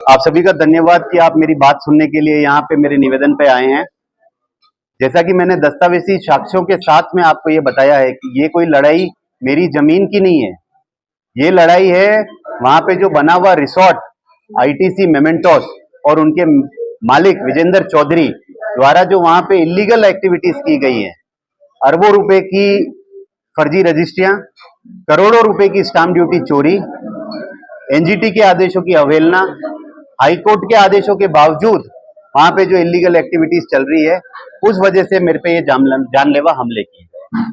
आप सभी का धन्यवाद कि आप मेरी बात सुनने के लिए यहाँ पे मेरे निवेदन पे आए हैं। जैसा कि मैंने दस्तावेजी साक्ष्यों के साथ में आपको ये बताया है कि ये कोई लड़ाई मेरी जमीन की नहीं है। ये लड़ाई है वहां पे जो बना हुआ रिसोर्ट आईटीसी मेमेंटोस और उनके मालिक विजेंद्र चौधरी द्वारा जो वहां पे इलीगल एक्टिविटीज की गई है। अरबों रुपए की फर्जी रजिस्ट्रियां, करोड़ों रुपए की स्टाम्प ड्यूटी चोरी, एनजीटी के आदेशों की अवहेलना, हाईकोर्ट के आदेशों के बावजूद वहां पे जो इलीगल एक्टिविटीज चल रही है, उस वजह से मेरे पे ये जानलेवा हमले किए गए।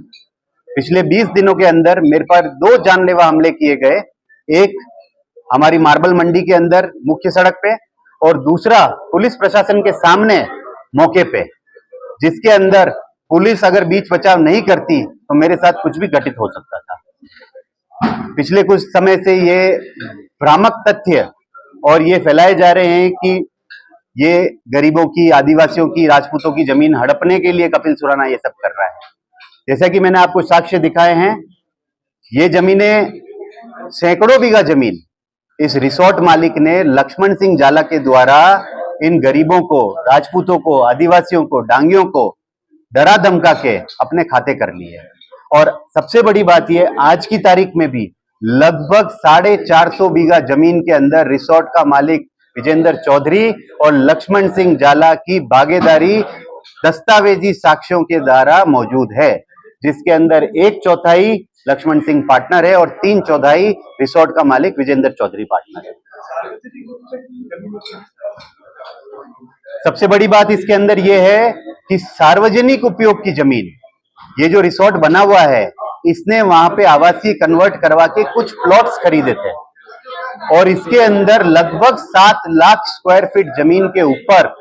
पिछले 20 दिनों के अंदर मेरे पर 2 जानलेवा हमले किए गए। एक हमारी मार्बल मंडी के अंदर मुख्य सड़क पे और दूसरा पुलिस प्रशासन के सामने मौके पे, जिसके अंदर पुलिस अगर बीच बचाव नहीं करती तो मेरे साथ कुछ भी घटित हो सकता था। पिछले कुछ समय से ये भ्रामक तथ्य और ये फैलाए जा रहे हैं कि ये गरीबों की, आदिवासियों की, राजपूतों की जमीन हड़पने के लिए कपिल सुराना ये सब कर रहा है। जैसा कि मैंने आपको साक्ष्य दिखाए हैं, ये जमीनें सैकड़ों बीघा जमीन इस रिसोर्ट मालिक ने लक्ष्मण सिंह जाला के द्वारा इन गरीबों को, राजपूतों को, आदिवासियों को, डांगियों को डरा धमका के अपने खाते कर लिए। और सबसे बड़ी बात यह, आज की तारीख में भी लगभग 450 बीघा जमीन के अंदर रिसोर्ट का मालिक विजेंद्र चौधरी और लक्ष्मण सिंह जाला की भागीदारी दस्तावेजी साक्ष्यों के द्वारा मौजूद है, जिसके अंदर 1/4 लक्ष्मण सिंह पार्टनर है और 3/4 रिसोर्ट का मालिक विजेंद्र चौधरी पार्टनर है। सबसे बड़ी बात इसके अंदर यह है कि सार्वजनिक उपयोग की जमीन, ये जो रिसोर्ट बना हुआ है, इसने वहां पे आवासीय कन्वर्ट करवा के कुछ प्लॉट्स खरीदे थे और इसके अंदर लगभग 7 लाख स्क्वायर फीट जमीन के ऊपर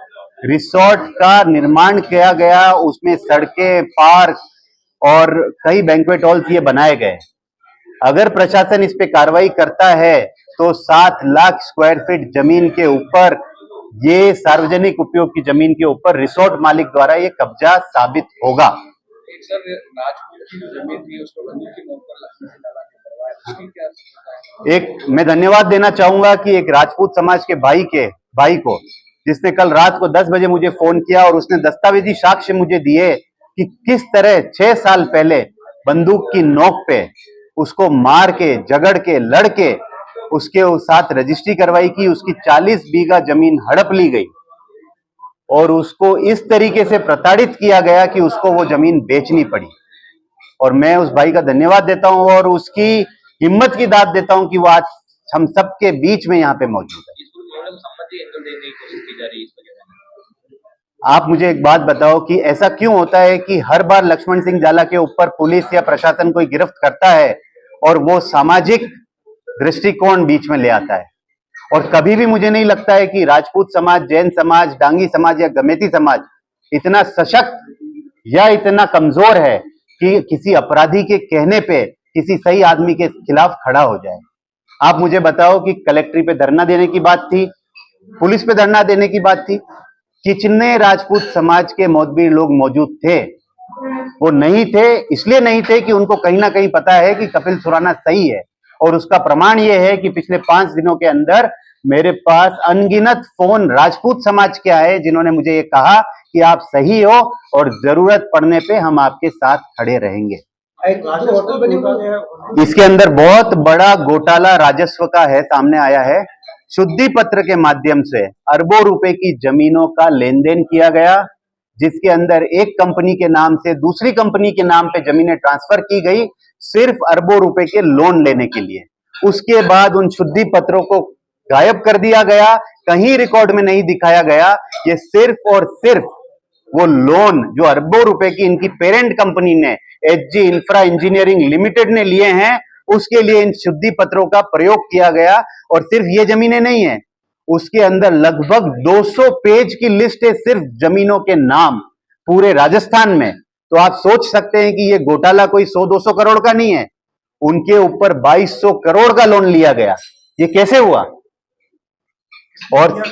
रिसोर्ट का निर्माण किया गया। उसमें सड़कें, पार्क और कई बैंक्वेट हॉल्स ये बनाए गए। अगर प्रशासन इस पे कार्रवाई करता है तो 7 लाख स्क्वायर फीट जमीन के ऊपर, ये सार्वजनिक उपयोग की जमीन के ऊपर रिसोर्ट मालिक द्वारा ये कब्जा साबित होगा। एक मैं धन्यवाद देना चाहूंगा कि एक राजपूत समाज के भाई को, जिसने कल रात को 10 बजे मुझे फोन किया और उसने दस्तावेजी साक्ष्य मुझे दिए कि किस तरह 6 साल पहले बंदूक की नोक पे उसको मार के, झगड़ के, लड़के उसके साथ रजिस्ट्री करवाई की, उसकी 40 बीघा जमीन हड़प ली गई और उसको इस तरीके से प्रताड़ित किया गया कि उसको वो जमीन बेचनी पड़ी। और मैं उस भाई का धन्यवाद देता हूं और उसकी हिम्मत की दाद देता हूं कि वो आज हम सबके बीच में यहाँ पे मौजूद है। आप मुझे एक बात बताओ कि ऐसा क्यों होता है कि हर बार लक्ष्मण सिंह जाला के ऊपर पुलिस या प्रशासन कोई गिरफ्त करता है और वो सामाजिक दृष्टिकोण बीच में ले आता है, और कभी भी मुझे नहीं लगता है कि राजपूत समाज, जैन समाज, डांगी समाज या गमेती समाज इतना सशक्त या इतना कमजोर है कि किसी अपराधी के कहने पे किसी सही आदमी के खिलाफ खड़ा हो जाए। आप मुझे बताओ कि कलेक्ट्री पे धरना देने की बात थी, पुलिस पे धरना देने की बात थी, कितने राजपूत समाज के मोहतबीर लोग मौजूद थे? वो नहीं थे, इसलिए नहीं थे कि उनको कहीं ना कहीं पता है कि कपिल सुराना सही है। और उसका प्रमाण यह है कि पिछले 5 दिनों के अंदर मेरे पास अनगिनत फोन राजपूत समाज के आए, जिन्होंने मुझे ये कहा कि आप सही हो और जरूरत पड़ने पे हम आपके साथ खड़े रहेंगे। इसके अंदर बहुत बड़ा घोटाला राजस्व का है, सामने आया है। शुद्धि पत्र के माध्यम से अरबों रुपए की जमीनों का लेन देन किया गया, जिसके अंदर एक कंपनी के नाम से दूसरी कंपनी के नाम पे जमीनें ट्रांसफर की गई, सिर्फ अरबों रुपए के लोन लेने के लिए। उसके बाद उन शुद्धि पत्रों को गायब कर दिया गया, कहीं रिकॉर्ड में नहीं दिखाया गया। ये सिर्फ और सिर्फ वो लोन जो अरबों रुपए की इनकी पेरेंट कंपनी ने, एचजी इंफ्रा इंजीनियरिंग लिमिटेड ने लिए हैं, उसके लिए इन शुद्धि पत्रों का प्रयोग किया गया। और सिर्फ ये जमीनें नहीं है, उसके अंदर लगभग 200 पेज की लिस्ट है सिर्फ जमीनों के नाम पूरे राजस्थान में। तो आप सोच सकते हैं कि ये घोटाला कोई 100-200 करोड़ का नहीं है, उनके ऊपर 2200 करोड़ का लोन लिया गया। ये कैसे हुआ? और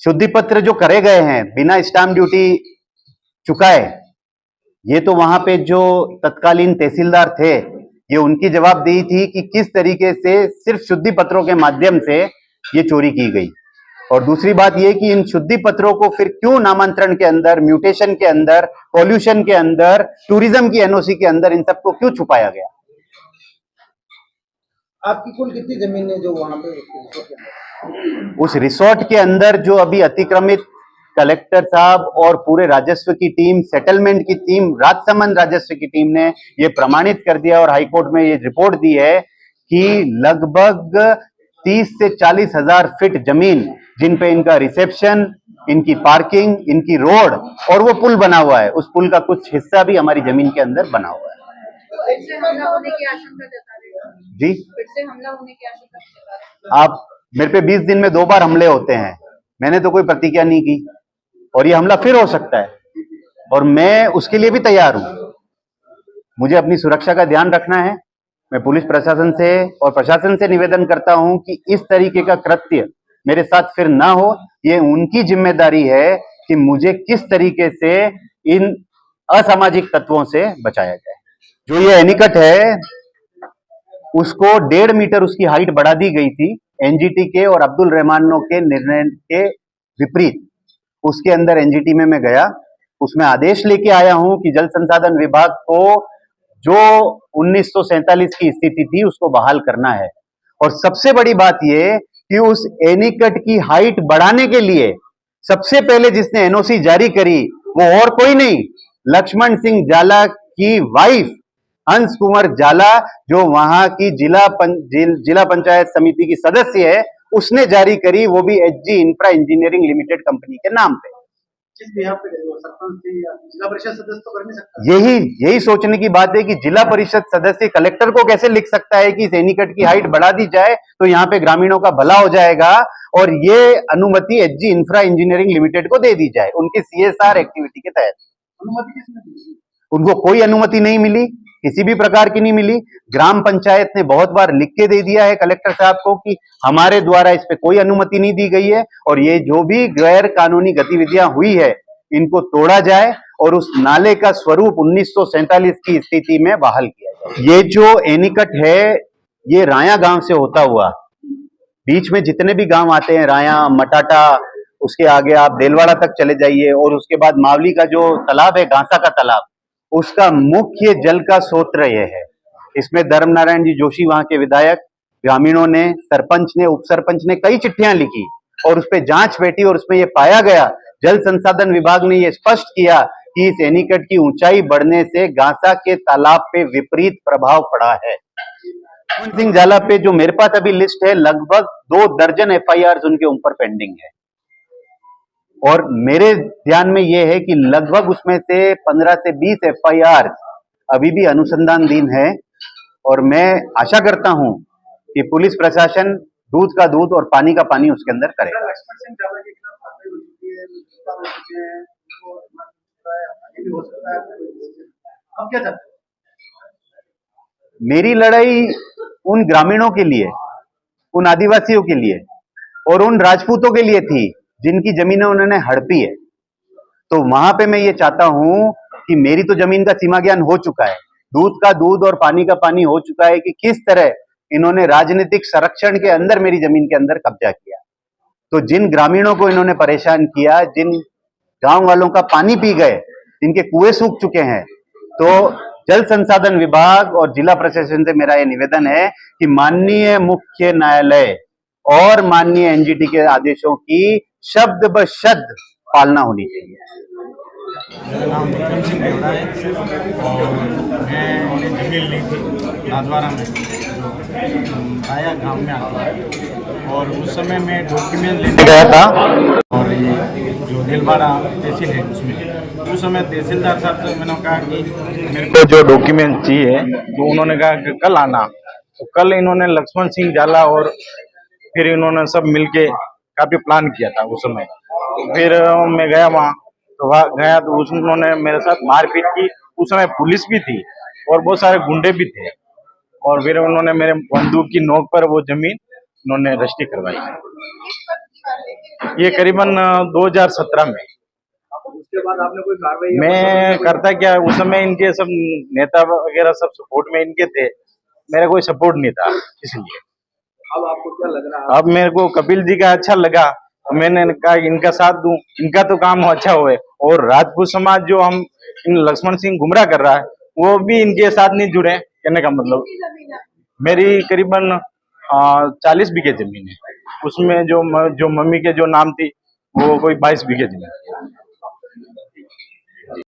शुद्धि पत्र जो करे गए हैं बिना स्टाम्प ड्यूटी चुकाए, ये तो वहां पे जो तत्कालीन तहसीलदार थे, ये उनकी जवाबदेही थी कि किस तरीके से सिर्फ शुद्धि पत्रों के माध्यम से ये चोरी की गई। और दूसरी बात ये कि इन शुद्धि पत्रों को फिर क्यों नामांतरण के अंदर, म्यूटेशन के अंदर, पॉल्यूशन के अंदर, टूरिज्म की एनओसी के अंदर इन सबको क्यों छुपाया गया? आपकी कुल कितनी जमीन है जो वहां पे उस रिसोर्ट के अंदर जो अभी अतिक्रमित कलेक्टर साहब और पूरे राजस्व की टीम, सेटलमेंट की टीम, राजसमंद राजस्व की टीम ने ये प्रमाणित कर दिया और हाईकोर्ट में ये रिपोर्ट दी है कि लगभग 30 से 40 हजार फीट जमीन जिन पे इनका रिसेप्शन, इनकी पार्किंग, इनकी रोड और वो पुल बना हुआ है, उस पुल का कुछ हिस्सा भी हमारी जमीन के अंदर बना हुआ है। फिर से हमला होने की आशंका जता रहे हैं। जी, फिर से हमला होने की आशंका जता रहे हैं। आप मेरे पे 20 दिन में 2 बार हमले होते हैं, मैंने तो कोई प्रतिक्रिया नहीं की और ये हमला फिर हो सकता है और मैं उसके लिए भी तैयार हूं। मुझे अपनी सुरक्षा का ध्यान रखना है। मैं पुलिस प्रशासन से और प्रशासन से निवेदन करता हूं कि इस तरीके का कृत्य मेरे साथ फिर ना हो। ये उनकी जिम्मेदारी है कि मुझे किस तरीके से इन असामाजिक तत्वों से बचाया जाए। जो ये एनीकट है उसको 1.5 मीटर उसकी हाइट बढ़ा दी गई थी एनजीटी के और अब्दुल रहमानों के निर्णय के विपरीत। उसके अंदर एनजीटी में मैं गया, उसमें आदेश लेके आया हूं कि जल संसाधन विभाग को जो 1947 की स्थिति थी उसको बहाल करना है। और सबसे बड़ी बात यह कि उस एनीकट की हाइट बढ़ाने के लिए सबसे पहले जिसने एनओसी जारी करी वो और कोई नहीं, लक्ष्मण सिंह जाला की वाइफ हंस कुंवर जाला, जो वहां की जिला पंचायत समिति की सदस्य है, उसने जारी करी, वो भी Hg infra engineering limited company के नाम पे। किस बिहाफ पे सरपंच थे या जिला परिषद सदस्य तो कर नहीं सकता? यही सोचने की बात है कि जिला परिषद सदस्य कलेक्टर को कैसे लिख सकता है कि सैनिकट की हाइट बढ़ा दी जाए तो यहाँ पे ग्रामीणों का भला हो जाएगा और ये अनुमति एचजी इंफ्रा इंजीनियरिंग लिमिटेड को दे दी जाए उनकी सीएसआर एक्टिविटी के तहत। अनुमति किसने दी? उनको कोई अनुमति नहीं मिली, किसी भी प्रकार की नहीं मिली। ग्राम पंचायत ने बहुत बार लिख के दे दिया है कलेक्टर साहब को कि हमारे द्वारा इस पे कोई अनुमति नहीं दी गई है और ये जो भी गैर कानूनी गतिविधियां हुई है इनको तोड़ा जाए और उस नाले का स्वरूप 1947 की स्थिति में बहाल किया जाए। ये जो एनीकट है ये राया गांव से होता हुआ बीच में जितने भी गांव आते हैं, राया, मटाटा, उसके आगे आप देलवाड़ा तक चले जाइए और उसके बाद मावली का जो तालाब है, घासा का तालाब, उसका मुख्य जल का स्रोत ये है। इसमें धर्म नारायण जी जोशी वहां के विधायक, ग्रामीणों ने, सरपंच ने, उप सरपंच ने कई चिट्ठियां लिखी और उस पर जांच बैठी और उसमें यह पाया गया, जल संसाधन विभाग ने यह स्पष्ट किया कि इस एनीकट की ऊंचाई बढ़ने से घासा के तालाब पे विपरीत प्रभाव पड़ा है। लक्ष्मण सिंह जाला पे जो मेरे पास अभी लिस्ट है, लगभग 2 दर्जन एफआईआर उनके ऊपर पेंडिंग है और मेरे ध्यान में यह है कि लगभग उसमें से 15 से 20 एफआईआर अभी भी अनुसंधानधीन है और मैं आशा करता हूं कि पुलिस प्रशासन दूध का दूध और पानी का पानी उसके अंदर करे। लक्ष्मण सिंह जाला के खिलाफ कार्रवाई हो चुकी है, गिरफ्तार हो चुके हैं, उनको आगे भी हो सकता है। अब क्या चाहते हैं? मेरी लड़ाई उन ग्रामीणों के लिए, उन आदिवासियों के लिए और उन राजपूतों के लिए थी जिनकी जमीनें उन्होंने हड़पी है। तो वहां पे मैं ये चाहता हूं कि मेरी तो जमीन का सीमा ज्ञान हो चुका है, दूध का दूध और पानी का पानी हो चुका है कि किस तरह इन्होंने राजनीतिक संरक्षण के अंदर मेरी जमीन के अंदर कब्जा किया। तो जिन ग्रामीणों को इन्होंने परेशान किया, जिन गांव वालों का पानी पी गए, जिनके कुएं सूख चुके हैं, तो जल संसाधन विभाग और जिला प्रशासन से मेरा यह निवेदन है कि माननीय मुख्य न्यायालय और माननीय एनजीटी के आदेशों की शब्द ब शब्द पालना होनी चाहिए। मेरा नाम विक्रम सिंह देवड़ा है और मैंने जमीन ली थी नादवारा में जो राया गांव में आता है और उस समय मैं डॉक्यूमेंट लेने गया था और ये जो दिलवाड़ा तहसील है उसमें उस समय तहसीलदार साहब से मैंने कहा कि मेरे को जो डॉक्यूमेंट चाहिए तो उन्होंने कहा कि कल आना। तो कल इन्होंने लक्ष्मण सिंह जाला और फिर इन्होंने सब मिलके काफ़ी प्लान किया था उस समय। फिर मैं गया वहाँ, तो वहाँ गया तो उन्होंने मेरे साथ मारपीट की। उस समय पुलिस भी थी और बहुत सारे गुंडे भी थे और फिर उन्होंने मेरे बंदूक की नोक पर वो जमीन उन्होंने रजिस्ट्री करवाई। ये करीबन 2017 में। उसके बाद आपने कोई कार्रवाई? मैं करता क्या, उस समय इनके सब नेता वगैरह सब सपोर्ट में इनके थे, मेरा कोई सपोर्ट नहीं था इसलिए। अब आपको क्या लग रहा है? अब मेरे को कपिल जी का अच्छा लगा, मैंने कहा इनका साथ दूं, इनका तो काम अच्छा हुए। और राजपूत समाज जो हम इन लक्ष्मण सिंह गुमराह कर रहा है वो भी इनके साथ नहीं जुड़े, कहने का मतलब। कितनी जमीन है? मेरी करीबन 40 बीघे जमीन है, उसमें जो मम्मी के जो नाम थी वो कोई 22 बीघे जमीन।